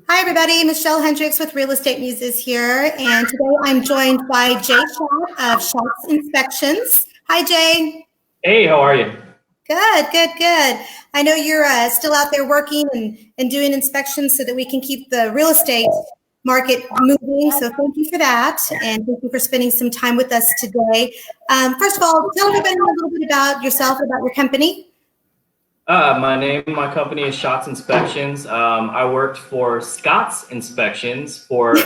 Hi, everybody. Michelle Hendricks with Real Estate Muses here. And today I'm joined by Jay Schott of Schott's Inspections. Hi, Jay. Hey, how are you? Good. I know you're still out there working and doing inspections so that we can keep the real estate market moving. So thank you for that. And thank you for spending some time with us today. First of all, tell everybody a little bit about yourself, about your company. My company is Schott's Inspections. I worked for Scott's Inspections for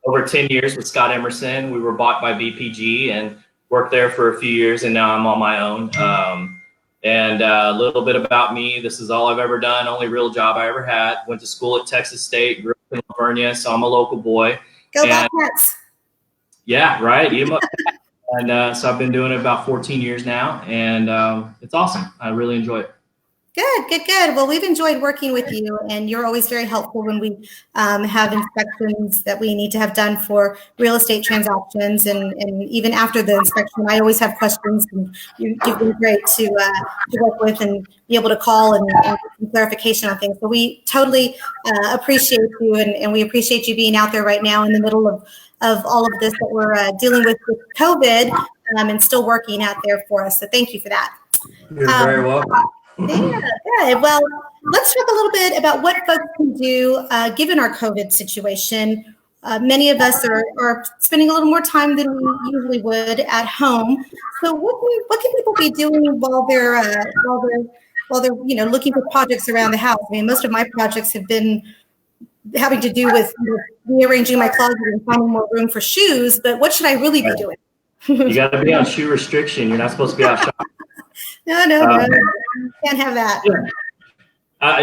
over 10 years with Scott Emerson. We were bought by BPG and worked there for a few years, and now I'm on my own. And a little bit about me. This is all I've ever done, only real job I ever had. Went to school at Texas State, grew up in California, so I'm a local boy. Go Bobcats. Yeah, right. And so I've been doing it about 14 years now, and it's awesome. I really enjoy it. Good. Well, we've enjoyed working with you, and you're always very helpful when we have inspections that we need to have done for real estate transactions. And even after the inspection, I always have questions, and you've been great to work with and be able to call and get some clarification on things. So we totally appreciate you, and we appreciate you being out there right now in the middle of all of this that we're dealing with COVID and still working out there for us. So thank you for that. You're very welcome. Yeah, good. Well, let's talk a little bit about what folks can do given our COVID situation. Many of us are spending a little more time than we usually would at home. So, what can people be doing while they're looking for projects around the house? I mean, most of my projects have been having to do with rearranging my closet and finding more room for shoes. But what should I really be doing? You got to be on shoe restriction. You're not supposed to be out shopping. No. Can't have that.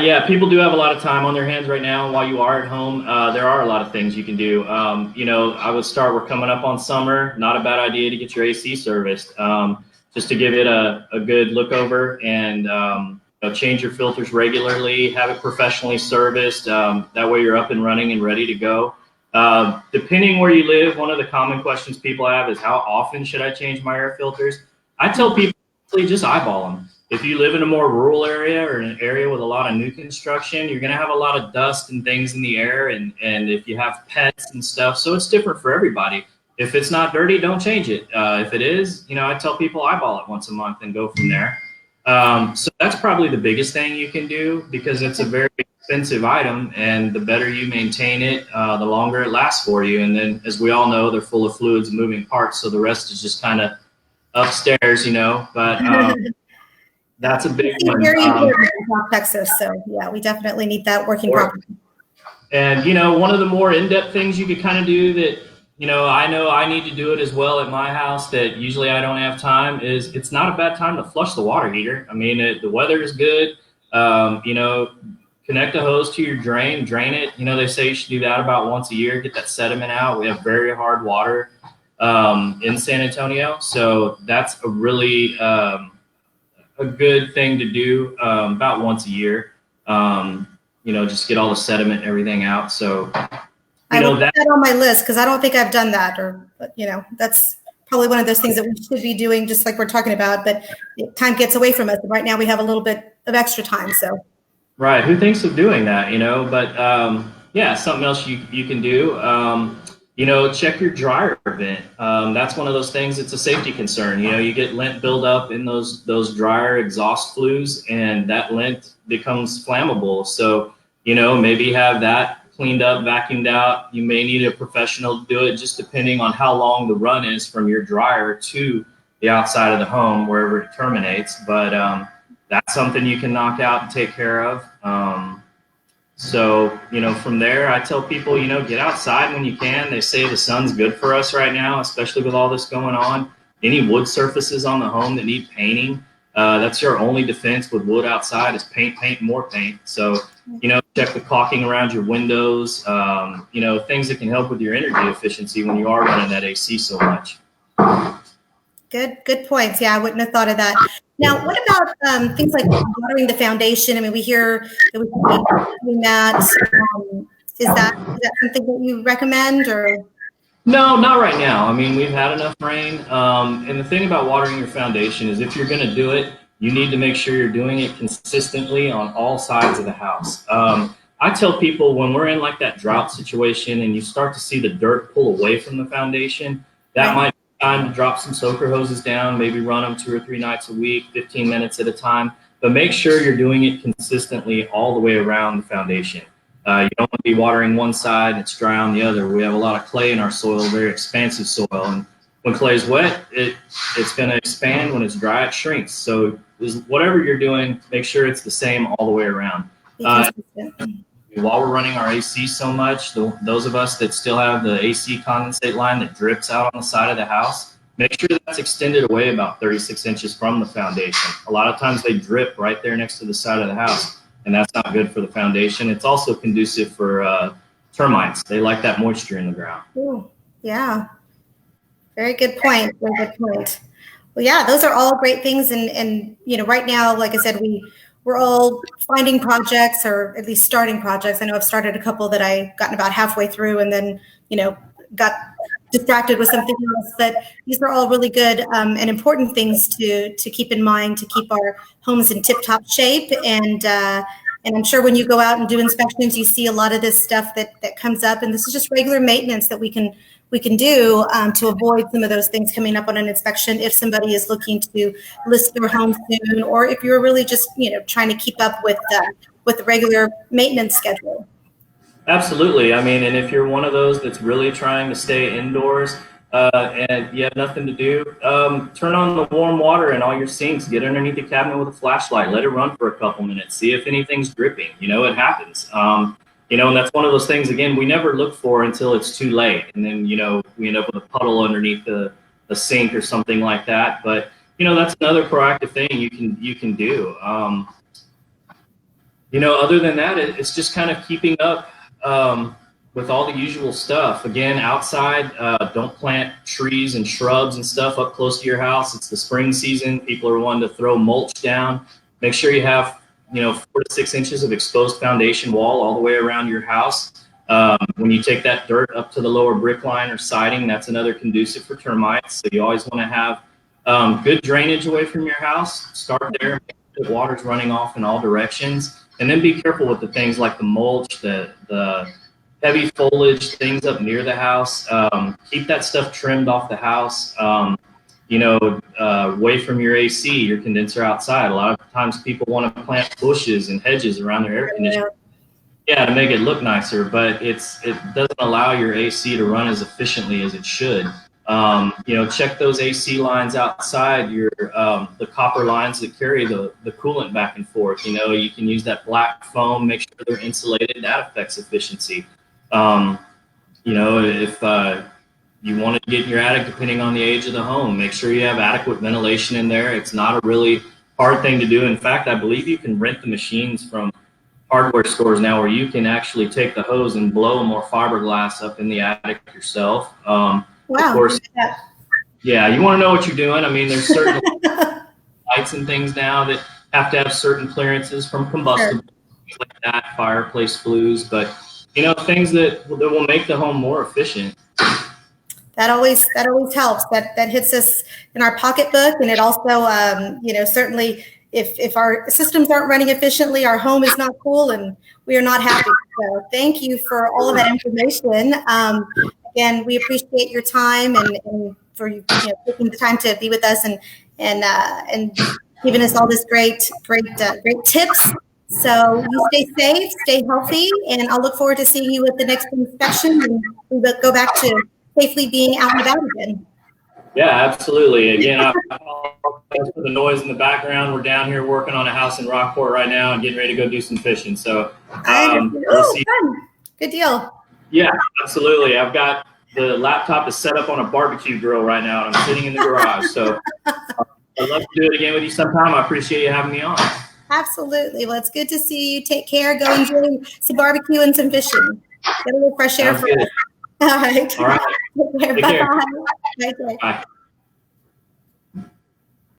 Yeah, people do have a lot of time on their hands right now while you are at home. There are a lot of things you can do. I would start, we're coming up on summer, not a bad idea to get your AC serviced, just to give it a good look over and change your filters regularly, have it professionally serviced. That way you're up and running and ready to go. Depending where you live, one of the common questions people have is how often should I change my air filters? I tell people just eyeball them. If you live in a more rural area or an area with a lot of new construction, you're going to have a lot of dust and things in the air. And if you have pets and stuff, so it's different for everybody. If it's not dirty, don't change it. If it is, I tell people eyeball it once a month and go from there. So that's probably the biggest thing you can do because it's a very expensive item, and the better you maintain it, the longer it lasts for you. And then, as we all know, they're full of fluids and moving parts. So the rest is just kind of upstairs, but that's a big one. Very important in South Texas, so yeah, we definitely need that working properly. And one of the more in-depth things you could kind of do that I know I need to do it as well at my house that usually I don't have time is it's not a bad time to flush the water heater. I mean, the weather is good. Connect a hose to your drain it. They say you should do that about once a year, get that sediment out. We have very hard water in San Antonio, so that's a really a good thing to do about once a year. Just get all the sediment and everything out. So I will put that on my list because I don't think I've done that, that's probably one of those things that we should be doing, just like we're talking about, but time gets away from us. And right now we have a little bit of extra time. So right, who thinks of doing that, but something else you can do. Check your dryer vent. That's one of those things. It's a safety concern. You get lint buildup in those dryer exhaust flues, and that lint becomes flammable. So, maybe have that cleaned up, vacuumed out. You may need a professional to do it, just depending on how long the run is from your dryer to the outside of the home, wherever it terminates. But that's something you can knock out and take care of. So, from there, I tell people, get outside when you can. They say the sun's good for us right now, especially with all this going on. Any wood surfaces on the home that need painting, that's your only defense with wood outside is paint, more paint. So, check the caulking around your windows, things that can help with your energy efficiency when you are running that AC so much. Good points. Yeah, I wouldn't have thought of that. Now, what about things like watering the foundation? I mean, we hear that we can be doing that. Is that something that you recommend, or? No, not right now. I mean, we've had enough rain. And the thing about watering your foundation is if you're going to do it, you need to make sure you're doing it consistently on all sides of the house. I tell people when we're in like that drought situation and you start to see the dirt pull away from the foundation, that might be time to drop some soaker hoses down, maybe run them 2 or 3 nights a week, 15 minutes at a time, but make sure you're doing it consistently all the way around the foundation. You don't want to be watering one side and it's dry on the other. We have a lot of clay in our soil, very expansive soil. And when clay is wet, it's going to expand. When it's dry, it shrinks. So whatever you're doing, make sure it's the same all the way around. While we're running our AC so much, those of us that still have the AC condensate line that drips out on the side of the house, make sure that's extended away about 36 inches from the foundation. A lot of times they drip right there next to the side of the house, and that's not good for the foundation. It's also conducive for termites. They like that moisture in the ground. Ooh, yeah. Very good point. Very good point. Well, yeah, those are all great things. And right now, like I said, we're all finding projects, or at least starting projects. I know I've started a couple that I gotten about halfway through and then, got distracted with something else. But these are all really good and important things to keep in mind to keep our homes in tip-top shape. And I'm sure when you go out and do inspections, you see a lot of this stuff that comes up. And this is just regular maintenance that we can do to avoid some of those things coming up on an inspection if somebody is looking to list their home soon, or if you're really just trying to keep up with the regular maintenance schedule. Absolutely. I mean, and if you're one of those that's really trying to stay indoors and you have nothing to do, turn on the warm water in all your sinks, get underneath the cabinet with a flashlight, let it run for a couple minutes, see if anything's dripping. It happens. And that's one of those things, again, we never look for until it's too late. And then, we end up with a puddle underneath the sink or something like that. But, that's another proactive thing you can do. Other than that, it's just kind of keeping up with all the usual stuff. Again, outside, don't plant trees and shrubs and stuff up close to your house. It's the spring season. People are wanting to throw mulch down. Make sure you have 4 to 6 inches of exposed foundation wall all the way around your house. When you take that dirt up to the lower brick line or siding, that's another conducive for termites. So you always want to have good drainage away from your house. Start there, the water's running off in all directions. And then be careful with the things like the mulch, the heavy foliage, things up near the house. Keep that stuff trimmed off the house. Away from your AC, your condenser outside. A lot of times people want to plant bushes and hedges around their air conditioner. Yeah, to make it look nicer, but it doesn't allow your AC to run as efficiently as it should. Check those AC lines outside, the copper lines that carry the coolant back and forth. You can use that black foam, make sure they're insulated. That affects efficiency. If you want to get in your attic, depending on the age of the home, make sure you have adequate ventilation in there. It's not a really hard thing to do. In fact, I believe you can rent the machines from hardware stores now where you can actually take the hose and blow more fiberglass up in the attic yourself. Wow. Of course, yeah, you want to know what you're doing. I mean, there's certain lights and things now that have to have certain clearances from combustible, things like that, fireplace flues, but things that will make the home more efficient. That always helps. That hits us in our pocketbook, and it also, certainly, if our systems aren't running efficiently, our home is not cool, and we are not happy. So, thank you for all of that information. Again, we appreciate your time and for you taking the time to be with us and giving us all this great tips. So you stay safe, stay healthy, and I'll look forward to seeing you at the next inspection, and we will go back to safely being out and about again. Yeah, absolutely. Again, I apologize for the noise in the background. We're down here working on a house in Rockport right now and getting ready to go do some fishing. So, we'll see. Fun. Good deal. Yeah, absolutely. I've got the laptop is set up on a barbecue grill right now, and I'm sitting in the garage. So I'd love to do it again with you sometime. I appreciate you having me on. Absolutely. Well, it's good to see you. Take care. Go enjoy some barbecue and some fishing. Get a little fresh air for us. All right. All right. Take care. Bye-bye. Bye.